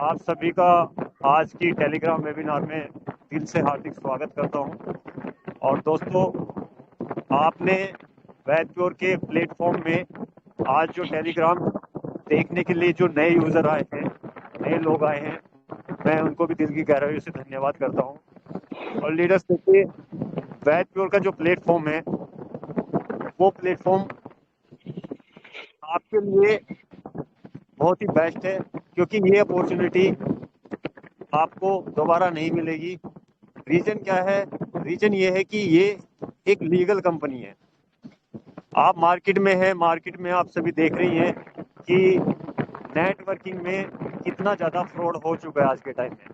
आप सभी का आज की टेलीग्राम वेबिनार में दिल से हार्दिक स्वागत करता हूं। और दोस्तों, आपने वैदप्योर के प्लेटफॉर्म में आज जो टेलीग्राम देखने के लिए जो नए यूज़र आए हैं, नए लोग आए हैं, मैं उनको भी दिल की गहराइयों से धन्यवाद करता हूं। और लीडर्स, देखिए, वैदप्योर का जो प्लेटफॉर्म है वो प्लेटफॉर्म आपके लिए बहुत ही बेस्ट है, क्योंकि ये अपॉर्चुनिटी आपको दोबारा नहीं मिलेगी। रीजन क्या है? रीजन ये है कि ये एक लीगल कंपनी है। आप मार्केट में है, मार्केट में आप सभी देख रही हैं कि नेटवर्किंग में कितना ज़्यादा फ्रॉड हो चुका है आज के टाइम में।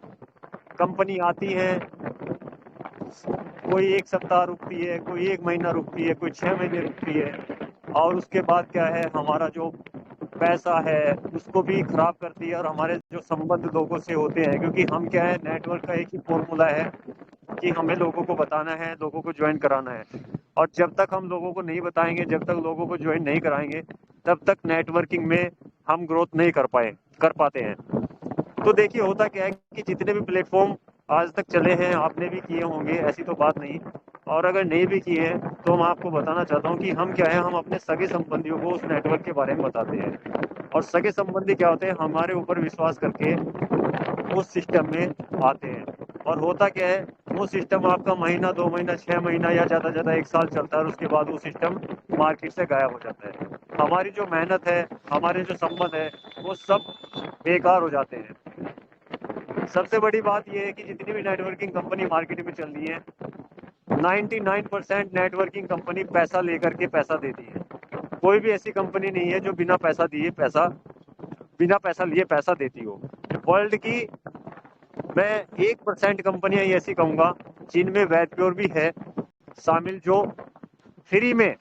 कंपनी आती है, कोई 1 सप्ताह रुकती है, कोई 1 महीना रुकती है, कोई 6 महीने रुकती है, और उसके बाद क्या है, हमारा जो पैसा है उसको भी खराब करती है और हमारे जो संबंध लोगों से होते हैं, क्योंकि हम क्या है, नेटवर्क का एक ही फॉर्मूला है कि हमें लोगों को बताना है, लोगों को ज्वाइन कराना है। और जब तक हम लोगों को नहीं बताएंगे, जब तक लोगों को ज्वाइन नहीं कराएंगे, तब तक नेटवर्किंग में हम ग्रोथ नहीं कर पाते हैं। तो देखिए, होता क्या है कि जितने भी प्लेटफॉर्म आज तक चले हैं, आपने भी किए होंगे, ऐसी तो बात नहीं। और अगर नहीं भी किए हैं तो मैं आपको बताना चाहता हूँ कि हम क्या है, हम अपने सगे संबंधियों को उस नेटवर्क के बारे में बताते हैं। और सगे संबंधी क्या होते हैं, हमारे ऊपर विश्वास करके उस सिस्टम में आते हैं। और होता क्या है, वो सिस्टम आपका महीना, 2 महीना, 6 महीना या ज़्यादा से ज़्यादा 1 साल चलता है और उसके बाद वो सिस्टम मार्केट से गायब हो जाता है। हमारी जो मेहनत है, हमारे जो संबंध है, वो सब बेकार हो जाते हैं। सबसे बड़ी बात ये है कि जितनी भी नेटवर्किंग कंपनी मार्केट में चल रही है, 99% नेटवर्किंग कंपनी पैसा लेकर के पैसा देती है। कोई भी ऐसी कंपनी नहीं है जो बिना पैसा लिए पैसा देती हो। वर्ल्ड की मैं 1% कंपनियां ऐसी कहूंगा जिनमें वैदप्योर भी है शामिल, जो फ्री में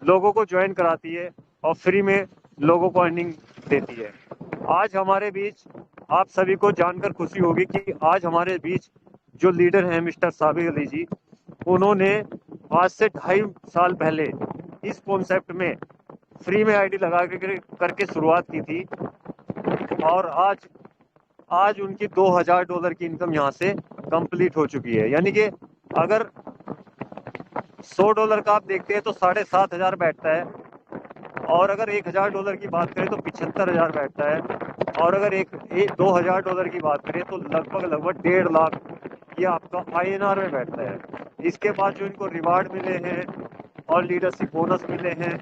लोगों को ज्वाइन कराती है और फ्री में लोगों को अर्निंग देती है। आज हमारे बीच, आप सभी को जानकर खुशी होगी कि आज हमारे बीच जो लीडर हैं मिस्टर साबिर अली जी, उन्होंने आज से 2.5 साल पहले इस कॉन्सेप्ट में फ्री में आईडी लगा करके शुरुआत की थी। और आज आज उनकी $2000 की इनकम यहाँ से कंप्लीट हो चुकी है। यानी कि अगर $100 का आप देखते हैं तो 7,500 बैठता है, और अगर $1000 की बात करें तो 75,000 बैठता है, और अगर एक $2000 की बात करें तो लगभग 1.5 लाख ये आपका INR में बैठता है। इसके बाद जो इनको रिवार्ड मिले हैं और लीडरशिप बोनस मिले हैं,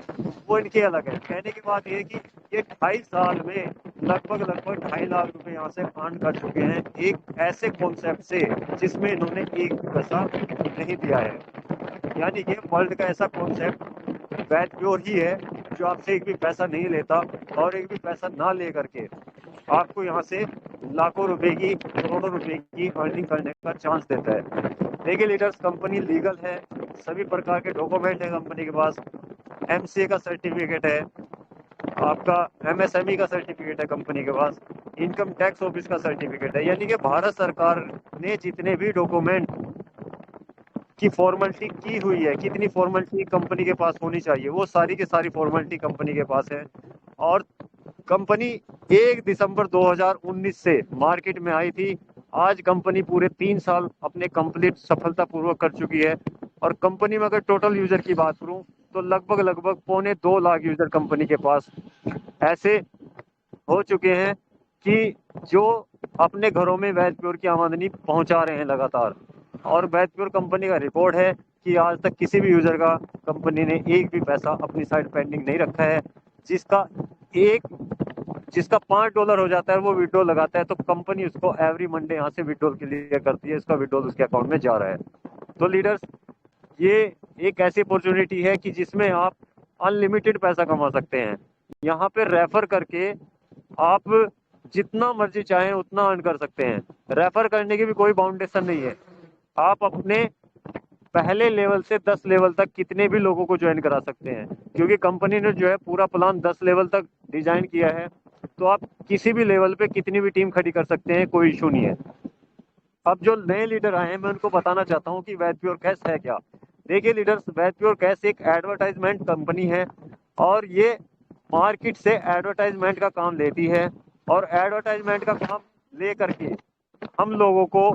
वो इनके अलग है। कहने की बात ये कि ये 2.5 साल में लगभग 2.5 लाख रुपए यहाँ से अर्न कर चुके हैं, एक ऐसे कॉन्सेप्ट से जिसमें इन्होंने एक भी पैसा नहीं दिया है। यानी ये वर्ल्ड का ऐसा कॉन्सेप्ट वैदप्योर ही है जो आपसे एक भी पैसा नहीं लेता और एक भी पैसा ना ले करके आपको यहाँ से लाखों रुपए की, करोड़ों रुपए की अर्निंग करने का चांस देता है। देखिए लीडर्स, कंपनी लीगल है, सभी प्रकार के डॉक्यूमेंट है कंपनी के पास। MCA का सर्टिफिकेट है, आपका MSME का सर्टिफिकेट है कंपनी के पास, इनकम टैक्स ऑफिस का सर्टिफिकेट है। यानी कि भारत सरकार ने जितने भी डॉक्यूमेंट की फॉर्मेलिटी की हुई है, कितनी फॉर्मेलिटी कंपनी के पास होनी चाहिए, वो सारी की सारी फॉर्मेलिटी कंपनी के पास है। और कंपनी 1 दिसंबर 2019 से मार्केट में आई थी। आज कंपनी पूरे 3 साल अपने कंप्लीट सफलतापूर्वक कर चुकी है। और कंपनी में अगर टोटल यूजर की बात करूं तो लगभग 2.25 लाख यूजर कंपनी के पास ऐसे हो चुके हैं कि जो अपने घरों में वैदप्योर की आमदनी पहुंचा रहे हैं लगातार। और वैदप्योर कंपनी का रिकॉर्ड है कि आज तक किसी भी यूजर का कंपनी ने एक भी पैसा अपनी साइड पेंडिंग नहीं रखा है। जिसका एक जिसका $5 हो जाता है वो विड्रॉल लगाता है, तो कंपनी उसको एवरी मंडे यहाँ से विड्रॉल के लिए करती है, इसका विड्रॉल उसके अकाउंट में जा रहा है। तो लीडर्स, ये एक ऐसी अपॉर्चुनिटी है कि जिसमें आप अनलिमिटेड पैसा कमा सकते हैं। यहाँ पे रेफर करके आप जितना मर्जी चाहें उतना अर्न कर सकते हैं। रेफर करने की भी कोई बाउंडेशन नहीं है। आप अपने पहले लेवल से 10 लेवल तक कितने भी लोगों को ज्वाइन करा सकते हैं, क्योंकि कंपनी ने जो है पूरा प्लान 10 लेवल तक डिजाइन किया है। तो आप किसी भी लेवल पे कितनी भी टीम खड़ी कर सकते हैं, कोई इशू नहीं है। अब जो नए लीडर आए हैं, मैं उनको बताना चाहता हूँ कि वैदप्योर कैश है क्या। देखिए लीडर्स, वैदप्योर कैश एक एडवर्टाइजमेंट कंपनी है, और ये मार्केट से एडवर्टाइजमेंट का काम लेती है। और एडवर्टाइजमेंट का काम ले करके हम लोगों को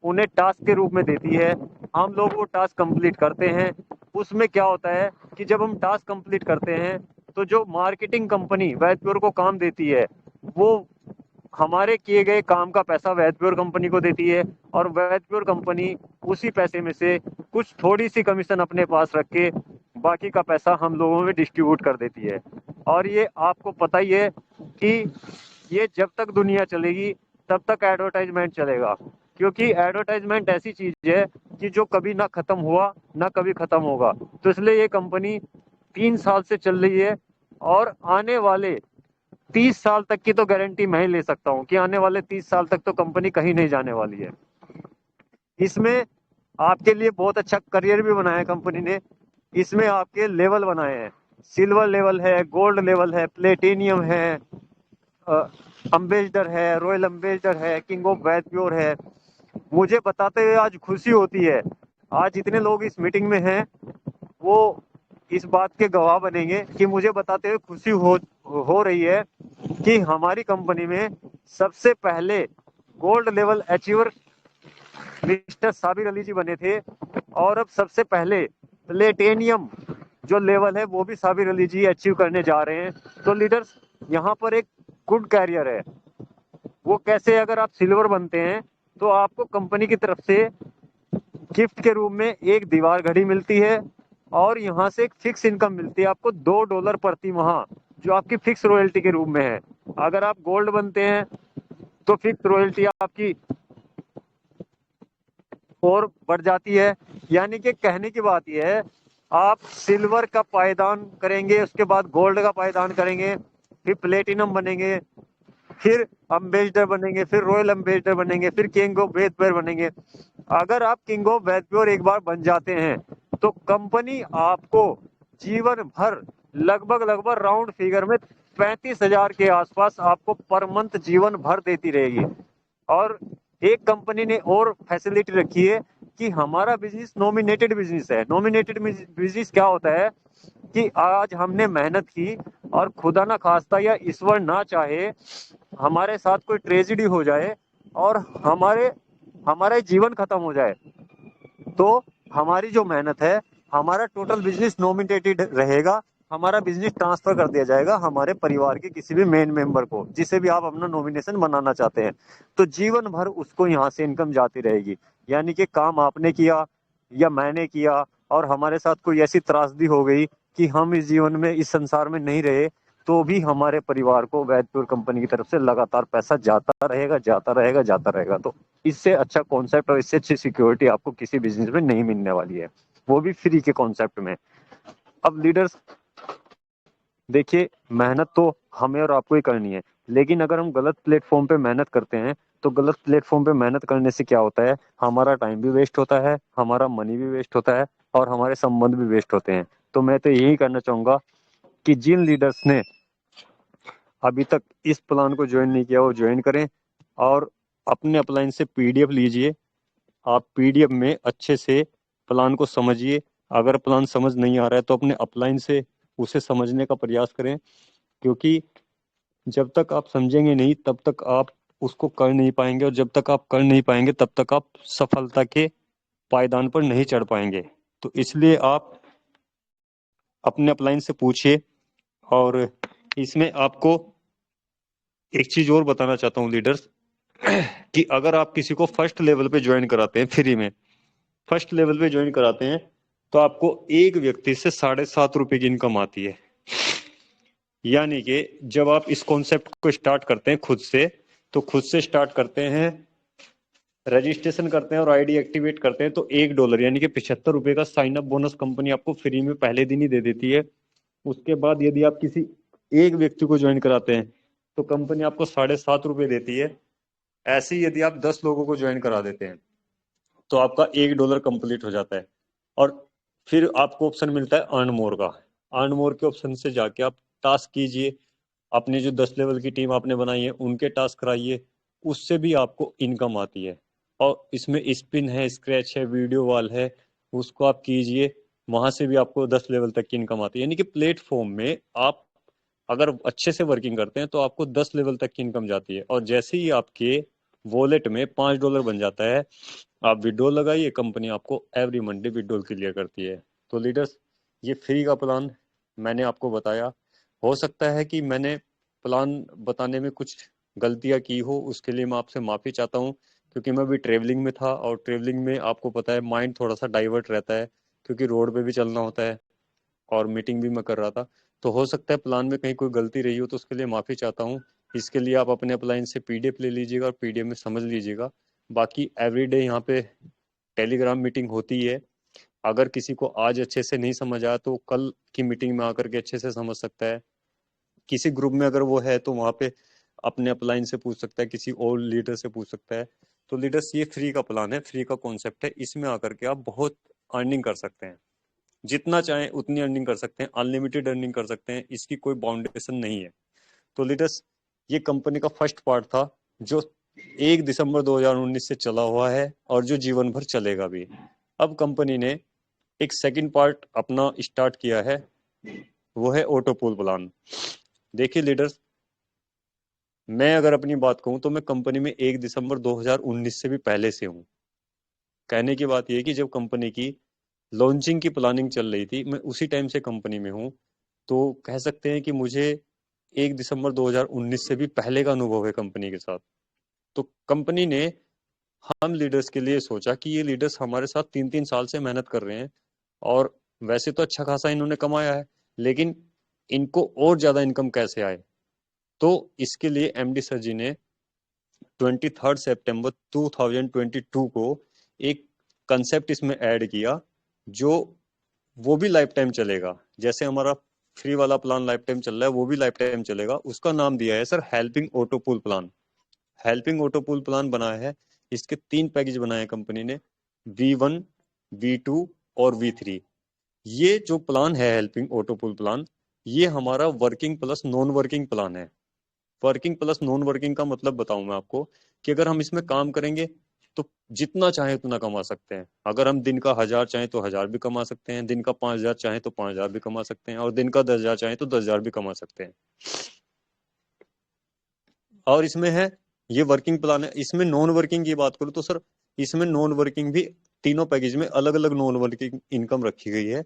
उन्हें टास्क के रूप में देती है। हम लोग वो टास्क कंप्लीट करते हैं। उसमें क्या होता है कि जब हम टास्क कंप्लीट करते हैं तो जो मार्केटिंग कंपनी वैद प्योर को काम देती है, वो हमारे किए गए काम का पैसा वैद प्योर कंपनी को देती है, और वैद प्योर कंपनी उसी पैसे में से कुछ थोड़ी सी कमीशन अपने पास रख के बाकी का पैसा हम लोगों में डिस्ट्रीब्यूट कर देती है। और ये आपको पता ही है कि ये जब तक दुनिया चलेगी तब तक एडवर्टाइजमेंट चलेगा, क्योंकि एडवर्टाइजमेंट ऐसी चीज है कि जो कभी ना खत्म हुआ ना कभी खत्म होगा। तो इसलिए ये कंपनी 3 साल से चल रही है, और आने वाले 30 साल तक की तो गारंटी मैं ही ले सकता हूँ कि आने वाले 30 साल तक तो कंपनी कहीं नहीं जाने वाली है। इसमें आपके लिए बहुत अच्छा करियर भी बनाया है कंपनी ने। इसमें आपके लेवल बनाए हैं, सिल्वर लेवल है, गोल्ड लेवल है, प्लेटिनियम है, अम्बेसडर है, रॉयल अम्बेसडर है, किंग ऑफ वैद प्योर है। मुझे बताते हुए आज खुशी होती है, आज जितने लोग इस मीटिंग में हैं वो इस बात के गवाह बनेंगे कि मुझे बताते हुए खुशी हो रही है कि हमारी कंपनी में सबसे पहले gold level achiever mister Sabir Ali ji बने थे, और अब सबसे पहले प्लेटिनियम जो लेवल है वो भी साबिर अली जी अचीव करने जा रहे हैं। तो लीडर्स, यहाँ पर एक गुड कैरियर है। वो कैसे? अगर आप सिल्वर बनते हैं तो आपको कंपनी की तरफ से गिफ्ट के रूप में एक दीवार घड़ी मिलती है, और यहाँ से एक फिक्स इनकम मिलती है आपको $2 प्रति माह, जो आपकी फिक्स रॉयल्टी के रूप में है। अगर आप गोल्ड बनते हैं तो फिक्स रॉयल्टी आपकी और बढ़ जाती है। यानी कि कहने की बात यह है, आप सिल्वर का पायदान करेंगे, उसके बाद गोल्ड का पायदान करेंगे, फिर प्लेटिनम बनेंगे, फिर अम्बेसडर बनेंगे, फिर रॉयल अम्बेसडर बनेंगे, फिर किंग ऑफ वैद प्योर बनेंगे। अगर आप किंग ऑफ वैद प्योर एक बार बन जाते हैं तो कंपनी आपको जीवन भर लगभग लगभग राउंड फिगर में 35,000 के आसपास आपको पर मंथ जीवन भर देती रहेगी। और एक कंपनी ने और फैसिलिटी रखी है कि हमारा बिजनेस नॉमिनेटेड बिजनेस है। नॉमिनेटेड बिजनेस क्या होता है कि आज हमने मेहनत की और खुदा ना खास्ता या ईश्वर ना चाहे हमारे साथ कोई ट्रेजेडी हो जाए और हमारे जीवन खत्म हो जाए, तो हमारी जो मेहनत है, हमारा टोटल बिजनेस नॉमिनेटेड रहेगा। हमारा बिजनेस ट्रांसफर कर दिया जाएगा हमारे परिवार के किसी भी मेन मेंबर को, जिसे भी आप अपना नॉमिनेशन बनाना चाहते हैं। तो जीवन भर उसको यहाँ से इनकम जाती रहेगी। यानी कि काम आपने किया या मैंने किया और हमारे साथ कोई ऐसी त्रासदी हो गई कि हम इस जीवन में, इस संसार में नहीं रहे, तो भी हमारे परिवार को वैद प्योर कंपनी की तरफ से लगातार पैसा जाता रहेगा, जाता रहेगा, जाता रहेगा। तो इससे अच्छा कॉन्सेप्ट और इससे अच्छी सिक्योरिटी आपको किसी बिजनेस में नहीं मिलने वाली है, वो भी फ्री के कॉन्सेप्ट में। अब लीडर्स देखिए, मेहनत तो हमें और आपको ही करनी है, लेकिन अगर हम गलत प्लेटफॉर्म पे मेहनत करते हैं तो गलत प्लेटफॉर्म पे मेहनत करने से क्या होता है, हमारा टाइम भी वेस्ट होता है, हमारा मनी भी वेस्ट होता है, और हमारे संबंध भी वेस्ट होते हैं। तो मैं तो यही करना चाहूंगा कि जिन लीडर्स ने अभी तक इस प्लान को ज्वाइन नहीं किया वो ज्वाइन करें, और अपने अपलाइन से पीडीएफ लीजिए। आप पीडीएफ में अच्छे से प्लान को समझिए। अगर प्लान समझ नहीं आ रहा है तो अपने अपलाइन से उसे समझने का प्रयास करें, क्योंकि जब तक आप समझेंगे नहीं तब तक आप उसको कर नहीं पाएंगे, और जब तक आप कर नहीं पाएंगे तब तक आप सफलता के पायदान पर नहीं चढ़ पाएंगे। तो इसलिए आप अपने अपलाइन से पूछिए। और इसमें आपको एक चीज और बताना चाहता हूँ लीडर्स, कि अगर आप किसी को फर्स्ट लेवल पे ज्वाइन कराते हैं, फ्री में फर्स्ट लेवल पे ज्वाइन कराते हैं, तो आपको एक व्यक्ति से 7.5 रुपए की इनकम आती है। यानी कि जब आप इस कॉन्सेप्ट को स्टार्ट करते हैं खुद से, तो खुद से स्टार्ट करते हैं, रजिस्ट्रेशन करते हैं और आईडी एक्टिवेट करते हैं, तो $1 यानी कि 75 रुपए का साइन अप बोनस कंपनी आपको फ्री में पहले दिन ही दे देती है। उसके बाद यदि आप किसी एक व्यक्ति को ज्वाइन कराते हैं तो कंपनी आपको 7.5 रुपए देती है। ऐसे ही यदि आप 10 लोगों को ज्वाइन करा देते हैं तो आपका $1 कंप्लीट हो जाता है। और फिर आपको ऑप्शन मिलता है अर्न मोर का। अर्न मोर के ऑप्शन से जाके आप टास्क कीजिए, अपनी जो 10 लेवल की टीम आपने बनाई है उनके टास्क कराइए, उससे भी आपको इनकम आती है। और इसमें स्पिन है, स्क्रैच है, वीडियो वॉल है, उसको आप कीजिए, वहां से भी आपको 10 लेवल तक की इनकम आती है। यानी कि प्लेटफॉर्म में आप अगर अच्छे से वर्किंग करते हैं तो आपको 10 लेवल तक की इनकम जाती है। और जैसे ही आपके वॉलेट में $5 बन जाता है। आप विड्रॉल लगाइए, कंपनी आपको एवरी मंडे विड्रॉल क्लियर करती है। तो लीडर्स, ये फ्री का प्लान मैंने आपको बताया। हो सकता है कि मैंने प्लान बताने में कुछ गलतियां की हो, उसके लिए मैं आपसे माफ़ी चाहता हूँ, क्योंकि मैं अभी ट्रेवलिंग में था, और ट्रेवलिंग में आपको पता है माइंड थोड़ा सा डाइवर्ट रहता है, क्योंकि रोड पे भी चलना होता है और मीटिंग भी मैं कर रहा था। तो हो सकता है प्लान में कहीं कोई गलती रही हो, तो उसके लिए माफ़ी चाहता हूँ। इसके लिए आप अपने अप्लाइन से पीडीएफ ले लीजिएगा और पीडीएफ में समझ लीजिएगा। बाकी एवरीडे यहाँ पे टेलीग्राम मीटिंग होती है। अगर किसी को आज अच्छे से नहीं समझ आया तो कल की मीटिंग में आकर के अच्छे से समझ सकता है। किसी ग्रुप में अगर वो है तो वहाँ पे अपने अपलाइन से पूछ सकता है, किसी और लीडर से पूछ सकता है। तो लीडर्स, ये फ्री का प्लान है, फ्री का कॉन्सेप्ट है। इसमें आकर के आप बहुत अर्निंग कर सकते हैं, जितना चाहें उतनी अर्निंग कर सकते हैं, अनलिमिटेड अर्निंग कर सकते हैं, इसकी कोई बाउंडेशन नहीं है। तो लीडर्स, ये कंपनी का फर्स्ट पार्ट था, जो 1 दिसंबर 2019 से चला हुआ है और जो जीवन भर चलेगा भी। अब कंपनी ने एक सेकंड पार्ट अपना स्टार्ट किया है, वो है ऑटो पूल प्लान। देखिए लीडर्स, मैं अगर अपनी बात कहूं तो मैं कंपनी में 1 दिसंबर 2019 से भी पहले से हूं। कहने की बात यह है कि जब कंपनी की लॉन्चिंग की प्लानिंग चल रही थी, मैं उसी टाइम से कंपनी में हूं। तो कह सकते हैं कि मुझे 1 दिसंबर 2019 से भी पहले का अनुभव है कंपनी के साथ। तो कंपनी ने हम लीडर्स के लिए सोचा कि ये लीडर्स हमारे साथ 3-3 साल से मेहनत कर रहे हैं, और वैसे तो अच्छा खासा इन्होंने कमाया है, लेकिन इनको और ज्यादा इनकम कैसे आए। तो इसके लिए एमडी सर जी ने 23 सितंबर 2022 को एक कंसेप्ट इसमें ऐड किया, जो वो भी लाइफ टाइम चलेगा। जैसे हमारा फ्री वाला प्लान लाइफ टाइम चल रहा है, वो भी लाइफ टाइम चलेगा। उसका नाम दिया है sir helping auto pool plan. Helping auto pool plan बनाया है, इसके 3 पैकेज बनाए हैं कंपनी ने, V1, V2 और V3। ये जो प्लान है हेल्पिंग ऑटो पूल प्लान, ये हमारा working plus non working plan है। वर्किंग प्लस नॉन वर्किंग का मतलब बताऊं मैं आपको, कि अगर हम इसमें काम करेंगे तो जितना चाहे उतना कमा सकते हैं। अगर हम दिन का 1000 चाहें तो 1000 भी कमा सकते हैं, दिन का 5000 चाहें तो 5000 भी कमा सकते हैं, और दिन का 10,000 चाहें तो 10,000 भी कमा सकते हैं। और इसमें है, ये वर्किंग प्लान है। इसमें नॉन वर्किंग की बात करूं तो सर, इसमें नॉन वर्किंग भी तीनों पैकेज में अलग अलग नॉन वर्किंग इनकम रखी गई है।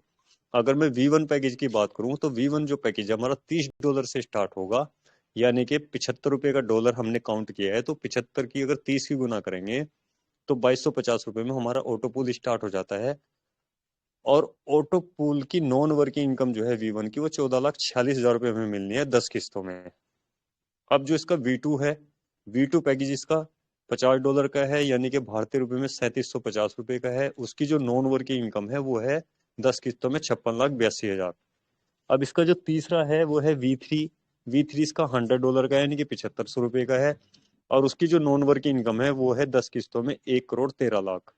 अगर मैं V1 पैकेज की बात करूं तो V1 जो पैकेज है हमारा $30 से स्टार्ट होगा, यानी कि $75 का डॉलर हमने काउंट किया है, तो 75 की अगर 30 की गुना करेंगे तो $2250 में हमारा ऑटो पूल स्टार्ट हो जाता है। और ऑटो पूल की नॉन वर्किंग इनकम जो है V1 की, वो 14,46,000 रुपये में मिलनी है 10 किस्तों में। अब जो इसका V2 है, V2 पैकेज इसका $50 का है, यानी कि भारतीय रुपए में ₹3750 का है। उसकी जो नॉन वर्किंग इनकम है वो है 10 किस्तों में 56,82,000। अब इसका जो तीसरा है वो है V3। V3 इसका $100 का है, यानी कि ₹7500 का है। और उसकी जो नॉन वर्किंग इनकम है वो है 10 किस्तों में 1,13,00,000।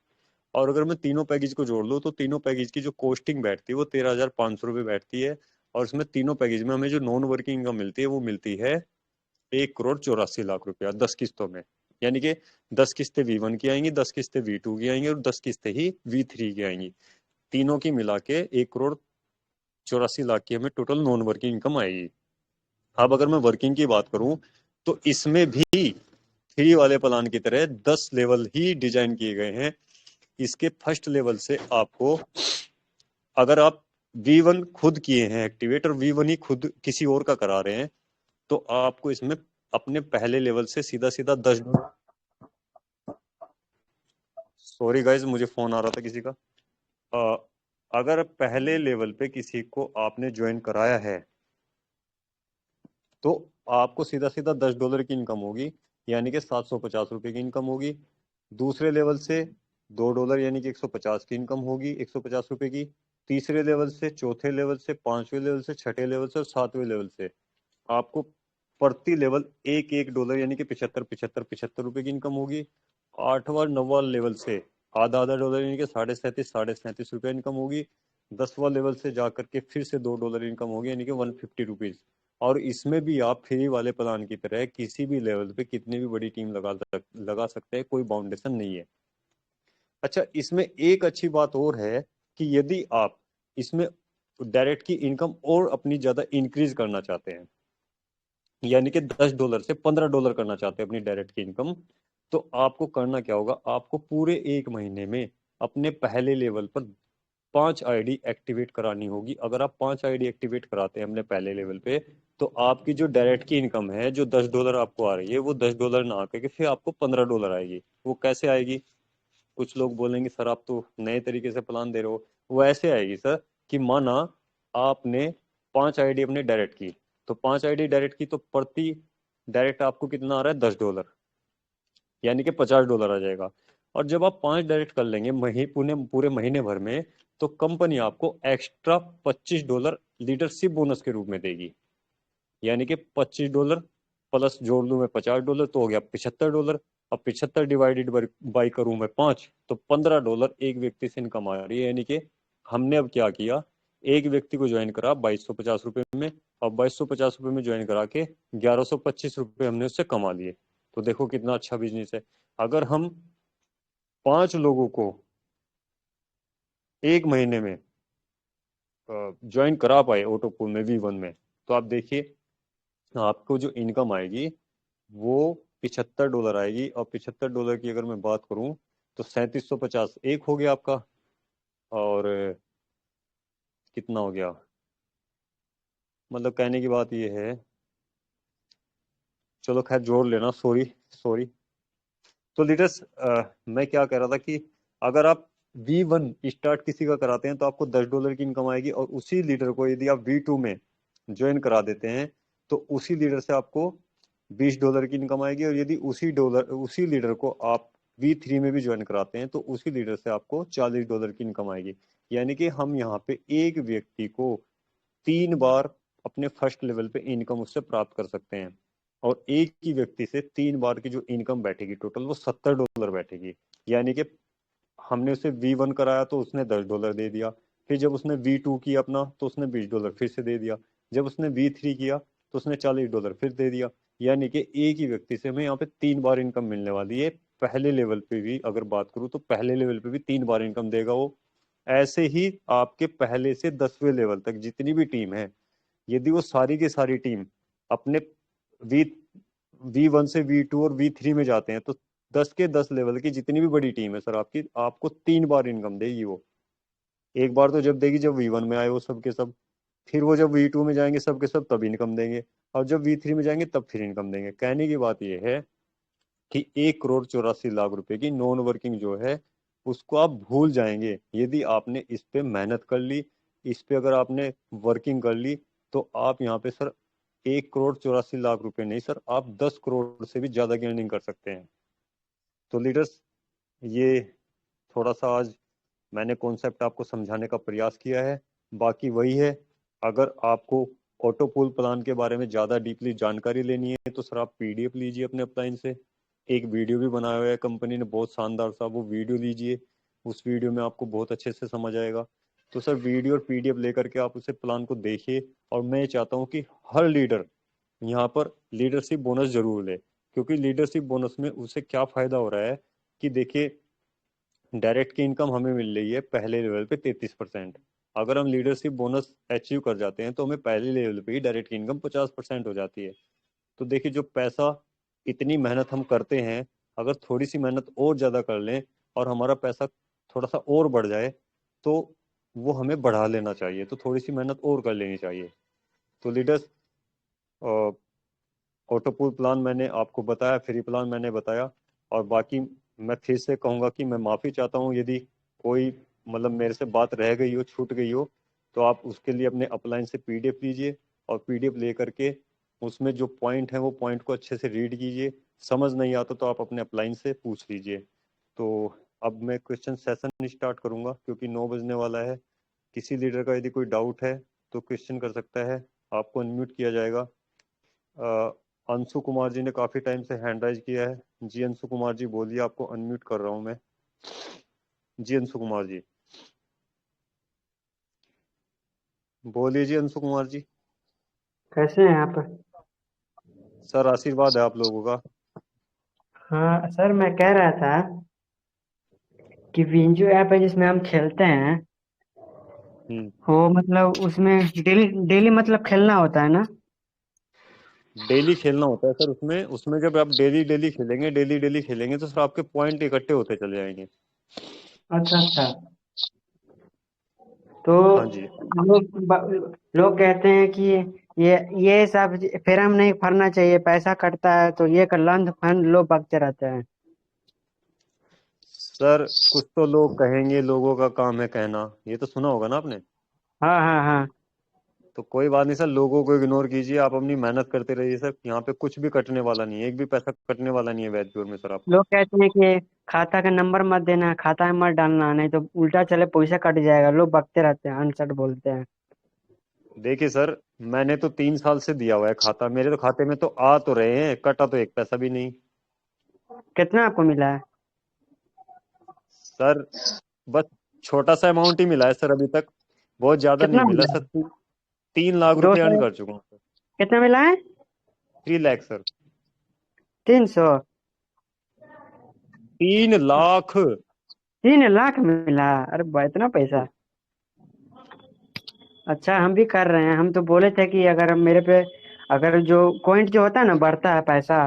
और अगर मैं तीनों पैकेज को जोड़ लूँ तो तीनों पैकेज की जो कॉस्टिंग बैठती है वो ₹13,500 बैठती है। और उसमें तीनों पैकेज में हमें जो नॉन वर्किंग इनकम मिलती है वो मिलती है 1,84,00,000 रुपया 10 किस्तों में। यानी कि 10 किस्तें V1 की आएंगी, 10 किस्तें V2 की आएंगी, और 10 किस्तें ही V3 की आएंगी। तीनों की मिला के 1,84,00,000 की हमें टोटल नॉन वर्किंग इनकम आएगी। अब अगर मैं वर्किंग की बात करूं तो इसमें भी फ्री वाले प्लान की तरह 10 लेवल ही डिजाइन किए गए हैं। इसके फर्स्ट लेवल से आपको, अगर आप V1 खुद किए हैं एक्टिवेट और V1 ही खुद किसी और का करा रहे हैं, तो आपको इसमें अपने पहले लेवल से सीधा सीधा 10, सॉरी गाइज मुझे फोन आ रहा था किसी का। अगर पहले लेवल पे किसी को आपने ज्वाइन कराया है तो आपको सीधा सीधा $10 की इनकम होगी, यानी कि ₹750 की इनकम होगी। दूसरे लेवल से $2 यानी कि 150 की इनकम होगी, ₹150 की। तीसरे लेवल से, चौथे लेवल से, पांचवें लेवल से, छठे लेवल से और सातवें लेवल से आपको प्रति लेवल एक एक डॉलर यानी कि 75 75 75 रुपए की इनकम होगी। आठवां नौवां लेवल से आधा आधा डॉलर यानी कि 37.5 साढ़े 37 रुपये इनकम होगी। 10वां लेवल से जाकर के फिर से $2 इनकम होगी, यानी कि 150 रुपीज। और इसमें भी आप फ्री वाले प्लान की तरह किसी भी लेवल पे कितनी भी बड़ी टीम लगा सकते हैं, कोई बाउंडेशन नहीं है। अच्छा, इसमें एक अच्छी बात और है कि यदि आप इसमें डायरेक्ट की इनकम और अपनी ज्यादा इंक्रीज करना चाहते हैं, यानी कि $10 से $15 करना चाहते हैं अपनी डायरेक्ट की इनकम, तो आपको करना क्या होगा, आपको पूरे 1 महीने में अपने पहले लेवल पर 5 आईडी एक्टिवेट करानी होगी। अगर आप 5 आईडी एक्टिवेट कराते हैं अपने पहले लेवल पे, तो आपकी जो डायरेक्ट की इनकम है, जो $10 आपको आ रही है, वो $10 ना आकर के फिर आपको $15 आएगी। वो कैसे आएगी? कुछ लोग बोलेंगे सर आप तो नए तरीके से प्लान दे रहे हो। वो ऐसे आएगी सर कि माना आपने 5 आईडी अपने डायरेक्ट की, तो 5 आईडी डायरेक्ट की, तो प्रति डायरेक्ट आपको कितना आ रहा है, $10, यानी कि $50 आ जाएगा। और जब आप 5 डायरेक्ट कर लेंगे पूरे पूरे महीने भर में, तो कंपनी आपको एक्स्ट्रा $25 लीडरशिप बोनस के रूप में देगी। यानी कि $25 प्लस जोड़ लूं मैं $50, तो हो गया $75। अब 75 डिवाइडेड बाई करूं मैं 5, तो $15 एक व्यक्ति से इनकम आ रही है। यानी कि हमने अब क्या किया, एक व्यक्ति को ज्वाइन करा ₹2250 में, और ₹2250 में ज्वाइन करा के ₹1125 हमने उससे कमा लिए। तो देखो कितना अच्छा बिजनेस है। अगर हम 5 लोगों को 1 महीने में ज्वाइन करा पाए ऑटोपूल में V1 में, तो आप देखिए आपको जो इनकम आएगी वो $75 आएगी। और $75 की अगर मैं बात करूं, तो 3750 एक हो गया आपका, और कितना हो गया, मतलब कहने की बात ये है, चलो खैर जोड़ लेना, सॉरी सॉरी। तो लीडर्स, मैं क्या कह रहा था कि अगर आप V1 स्टार्ट किसी का कराते हैं, तो आपको $10 की इनकम आएगी। और उसी लीडर को यदि आप V2 में ज्वाइन करा देते हैं, तो उसी लीडर से आपको $20 की इनकम आएगी। और यदि उसी लीडर को आप V3 में भी ज्वाइन कराते हैं, तो उसी लीडर से आपको $40 की इनकम आएगी। यानी कि हम यहाँ पे एक व्यक्ति को 3 बार अपने फर्स्ट लेवल पे इनकम उससे प्राप्त कर सकते हैं। और एक ही व्यक्ति से 3 बार की जो इनकम बैठेगी टोटल, वो $70 बैठेगी। यानी कि हमने उसे V1 कराया तो उसने $10 दे दिया, फिर जब उसने V2 किया अपना, तो उसने $20 फिर से दे दिया, जब उसने V3 किया तो उसने $40 फिर दे दिया। यानी कि एक ही व्यक्ति से हमें यहाँ पे 3 बार इनकम मिलने वाली है। पहले लेवल पे भी अगर बात करूँ, तो पहले लेवल पे भी 3 बार इनकम देगा वो। ऐसे ही आपके पहले से 10वें लेवल तक जितनी भी टीम है, यदि वो सारी की सारी टीम अपने वी V1 से V2 और V3 में जाते हैं, तो 10 के 10 लेवल की जितनी भी बड़ी टीम है सर आपकी, आपको 3 बार इनकम देगी वो। एक बार तो जब देगी जब V1 में आए वो सब के सब, फिर वो जब V2 में जाएंगे सब के सब तब इनकम देंगे, और जब V3 में जाएंगे तब फिर इनकम देंगे। कहने की बात यह है कि 1 करोड़ 84 लाख रुपए की नॉन वर्किंग जो है, उसको आप भूल जाएंगे यदि आपने इस पे मेहनत कर ली। इस पे अगर आपने वर्किंग कर ली, तो आप यहाँ पे सर 1 करोड़ 84 लाख रुपए नहीं सर, आप 10 करोड़ से भी ज्यादा की अर्निंग कर सकते हैं। तो लीडर्स, ये थोड़ा सा आज मैंने कॉन्सेप्ट आपको समझाने का प्रयास किया है। बाकी वही है, अगर आपको ऑटो पूल प्लान के बारे में ज़्यादा डीपली जानकारी लेनी है, तो सर आप PDF लीजिए अपने अपलाइन से। एक वीडियो भी बनाया हुआ है कंपनी ने बहुत शानदार सा, वो वीडियो लीजिए। उस वीडियो में आपको बहुत अच्छे से समझ आएगा। तो सर वीडियो और PDF लेकर के आप उसे प्लान को देखिए। और मैं ये चाहता हूँ कि हर लीडर यहाँ पर लीडरशिप बोनस जरूर ले, क्योंकि लीडरशिप बोनस में उसे क्या फायदा हो रहा है कि देखिए, डायरेक्ट की इनकम हमें मिल रही है पहले लेवल पे 33%। अगर हम लीडरशिप बोनस अचीव कर जाते हैं, तो हमें पहले लेवल पे ही डायरेक्ट की इनकम 50% हो जाती है। तो देखिए, जो पैसा इतनी मेहनत हम करते हैं, अगर थोड़ी सी मेहनत और ज्यादा कर लें और हमारा पैसा थोड़ा सा और बढ़ जाए, तो वो हमें बढ़ा लेना चाहिए। तो थोड़ी सी मेहनत और कर लेनी चाहिए। तो लीडर्स, ऑटोपूल प्लान मैंने आपको बताया, फ्री प्लान मैंने बताया। और बाकी मैं फिर से कहूँगा कि मैं माफ़ी चाहता हूँ यदि कोई मतलब मेरे से बात रह गई हो, छूट गई हो, तो आप उसके लिए अपने अपलाइन से PDF लीजिए। और PDF ले करके उसमें जो पॉइंट है वो पॉइंट को अच्छे से रीड कीजिए। समझ नहीं आता तो आप अपने अपलाइन से पूछ लीजिए। तो अब मैं क्वेश्चन सेशन स्टार्ट करूँगा, क्योंकि 9 बजने वाला है। किसी लीडर का यदि कोई डाउट है तो क्वेश्चन कर सकता है, आपको अनम्यूट किया जाएगा। अंशु कुमार जी ने काफी टाइम से हैंड राइज किया है। जी अंशु कुमार जी बोलिए, आपको अनम्यूट कर रहा हूं मैं। जी अंशु कुमार जी बोलिए। जी अंशु कुमार जी। कैसे हैं आप? सर आशीर्वाद है आप लोगों का। हाँ सर, मैं कह रहा था कि विंजो ऐप है जिसमें हम खेलते हैं, हम्म। वो मतलब उसमें डेली डेली मतलब खेलना होता है ना? डेली खेलना होता है सर उसमें। उसमें जब आप डेली डेली खेलेंगे, डेली डेली खेलेंगे, तो सर आपके पॉइंट इकट्ठे होते चले जाएंगे। अच्छा अच्छा। तो हाँ जी। लोग कहते हैं कि ये सब फिर हम नहीं भरना चाहिए, पैसा कटता है, तो ये लंच फंड लोग बकते रहते हैं। सर कुछ तो लोग कहेंगे, लोगों का काम है कहना, ये तो सुना होगा ना आपने। हाँ हाँ हाँ। तो कोई बात नहीं सर, लोगों को इग्नोर कीजिए, आप अपनी मेहनत करते रहिए सर। यहाँ पे कुछ भी कटने वाला नहीं है, एक भी पैसा कटने वाला नहीं है वैद्यपुर में सर आपका। लोग कहते हैं कि खाता का नंबर मत देना, खाता में मत डालना, नहीं तो उल्टा चले पैसा कट जाएगा। लोग बकते रहते हैं, अनसठ बोलते हैं। देखिए सर, मैंने तो 3 साल से दिया हुआ है खाता, मेरे तो खाते में तो आ तो रहे हैं, कटा तो एक पैसा भी नहीं। कितना आपको मिला है? सर बस छोटा सा अमाउंट ही मिला है सर अभी तक, बहुत ज्यादा नहीं कितना मिला मिला सर। है? 3 लाख रुपए अर्न 200? कर चुका हूँ सर। कितना मिला है? 3 लाख सर। 300? 3 लाख। 3 लाख मिला? अरे इतना पैसा! अच्छा, हम भी कर रहे हैं। हम तो बोले थे कि अगर हम मेरे पे, अगर जो पॉइंट जो होता है ना, बढ़ता है पैसा,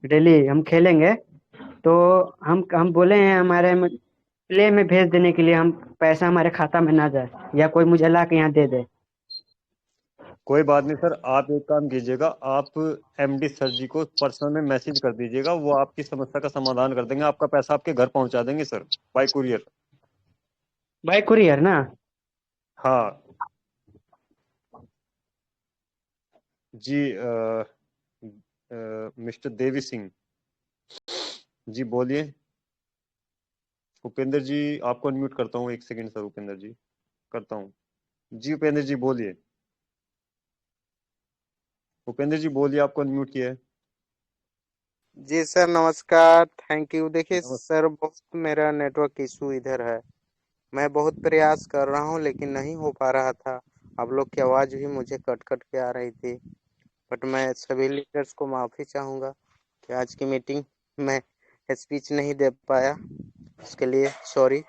डेली हम खेलेंगे, तो हम बोले हैं हमारे प्ले में भेज देने के लिए। हम पैसा हमारे खाता में ना जाए, या कोई मुझे ला के यहाँ दे दे। कोई बात नहीं सर, आप एक काम कीजिएगा, आप एमडी सर जी को पर्सनल में मैसेज कर दीजिएगा, वो आपकी समस्या का समाधान कर देंगे, आपका पैसा आपके घर पहुंचा देंगे सर, बाय कुरियर। भाई कुरियर ना? हाँ जी। मिस्टर देवी सिंह जी बोलिए। उपेंद्र जी, आपको अनम्यूट करता हूँ, 1 सेकंड सर, उपेंद्र जी करता हूँ। जी उपेंद्र जी बोलिए। उपेंद्र जी बोलिए, आपको अनम्यूट किया है। जी सर, नमस्कार। Thank you. देखिए नमस्ते। सर, बहुत मेरा नेटवर्क इशू इधर है। मैं बहुत प्रयास कर रहा हूँ लेकिन नहीं हो पा रहा था। आप लोग की आवाज़ भी मुझे कट कट के आ रही थी। बट मैं सभी लीडर्स को माफ़ी चाहूँगा कि आज की मीटिंग में स्पीच नहीं दे पाया, उसके लिए सॉरी।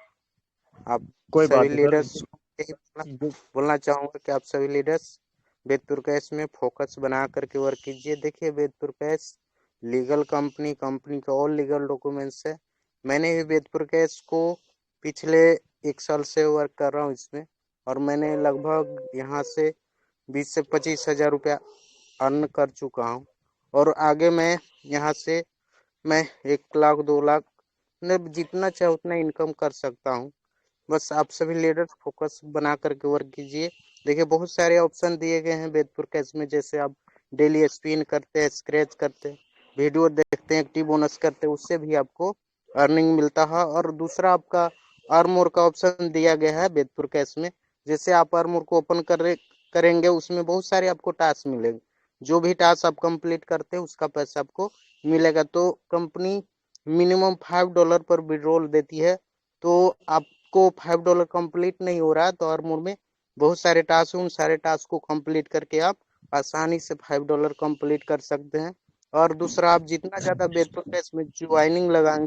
आप कोई सभी बात नहीं सर। लीडर्स को यही जो बोलना चाहूँगा कि आप सभी लीडर्स बेतपुर कैश में फोकस बना करके वर्क कीजिए। देखिए, बेतपुर कैश लीगल कंपनी कंपनी का ऑल लीगल डॉक्यूमेंट्स है। मैंने भी बेतपुर कैश को पिछले 1 साल से वर्क कर रहा हूँ इसमें, और मैंने लगभग यहाँ से 20 से 25 हज़ार रुपया अर्न कर चुका हूँ। और आगे मैं यहाँ से मैं 1 लाख 2 लाख मतलब जितना चाहे उतना इनकम कर सकता हूँ। बस आप सभी लीडर्स फोकस बना करके वर्क कीजिए। देखिए, बहुत सारे ऑप्शन दिए गए हैं बेतपुर कैश में, जैसे आप डेली स्पिन करते हैं, स्क्रैच करते हैं, वीडियो देखते हैं, एक्टिव बोनस करते हैं, उससे भी आपको अर्निंग मिलता है। और दूसरा आपका आर्मोर का ऑप्शन दिया गया है बेतपुर कैश में। जैसे आप आर्मोर को ओपन करेंगे, उसमें बहुत सारे आपको टास्क मिलेंगे। जो भी टास्क आप कंप्लीट करते हैं उसका पैसा आपको मिलेगा। तो कंपनी मिनिमम $5 पर विड्रॉल देती है। तो आपको $5 कंप्लीट नहीं हो रहा है तो आर्मोर में बहुत सारे टास्क हैं, उन सारे टास्क को कंप्लीट करके आप आसानी से $5 कंप्लीट कर सकते हैं। और दूसरा, आप जितना ज़्यादा बेतुका इसमें ज्वाइनिंग लगाएंगे